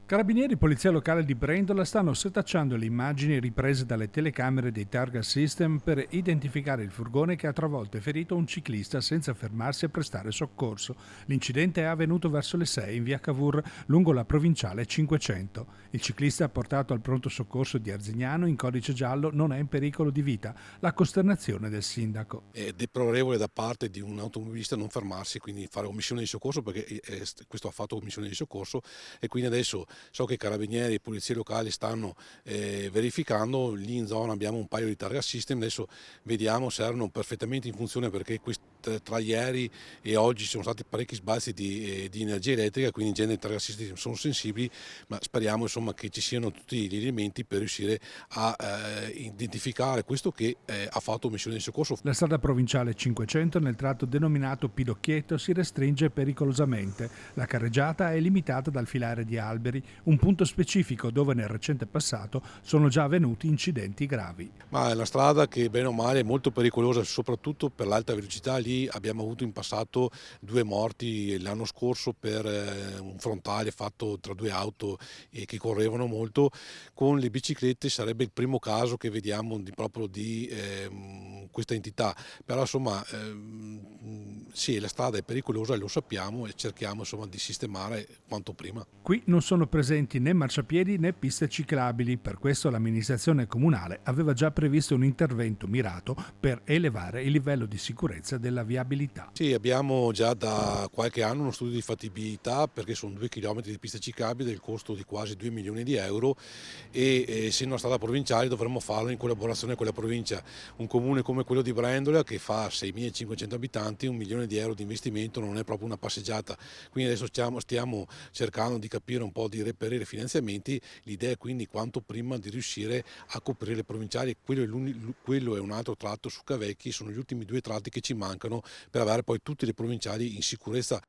Carabinieri e polizia locale di Brendola stanno setacciando le immagini riprese dalle telecamere dei Targa System per identificare il furgone che ha travolto e ferito un ciclista senza fermarsi a prestare soccorso. L'incidente è avvenuto verso le 6 in via Cavour lungo la provinciale 500. Il ciclista portato al pronto soccorso di Arzignano in codice giallo non è in pericolo di vita. La costernazione del sindaco. È deplorevole da parte di un automobilista non fermarsi, quindi fare omissione di soccorso, perché questo ha fatto omissione di soccorso, e quindi adesso so che i carabinieri e polizie locali stanno verificando. Lì in zona abbiamo un paio di targa system, adesso vediamo se erano perfettamente in funzione, perché tra ieri e oggi ci sono stati parecchi sbalzi di energia elettrica, quindi in genere i targa system sono sensibili, ma speriamo insomma che ci siano tutti gli elementi per riuscire a identificare questo che ha fatto omissione di soccorso. La strada provinciale 500 nel tratto denominato Pidocchietto si restringe pericolosamente. La carreggiata è limitata dal filare di alberi, un punto specifico dove nel recente passato sono già avvenuti incidenti gravi. Ma è una strada che bene o male è molto pericolosa, soprattutto per l'alta velocità. Lì abbiamo avuto in passato 2 morti l'anno scorso per un frontale fatto tra 2 auto che correvano molto. Con le biciclette sarebbe il primo caso che vediamo proprio di questa entità, però insomma sì, la strada è pericolosa, lo sappiamo, e cerchiamo insomma di sistemare quanto prima. Qui non sono presenti né marciapiedi né piste ciclabili, per questo l'amministrazione comunale aveva già previsto un intervento mirato per elevare il livello di sicurezza della viabilità. Sì, abbiamo già da qualche anno uno studio di fattibilità, perché sono 2 chilometri di pista ciclabile del costo di quasi 2 milioni di euro, e essendo una strada provinciale dovremmo farlo in collaborazione con la provincia. Un comune come quello di Brendola, che fa 6.500 abitanti, 1 milione di euro di investimento non è proprio una passeggiata, quindi adesso stiamo cercando di capire un po', di reperire finanziamenti. L'idea è quindi quanto prima di riuscire a coprire le provinciali. Quello è un altro tratto su Cavecchi, sono gli ultimi 2 tratti che ci mancano per avere poi tutte le provinciali in sicurezza.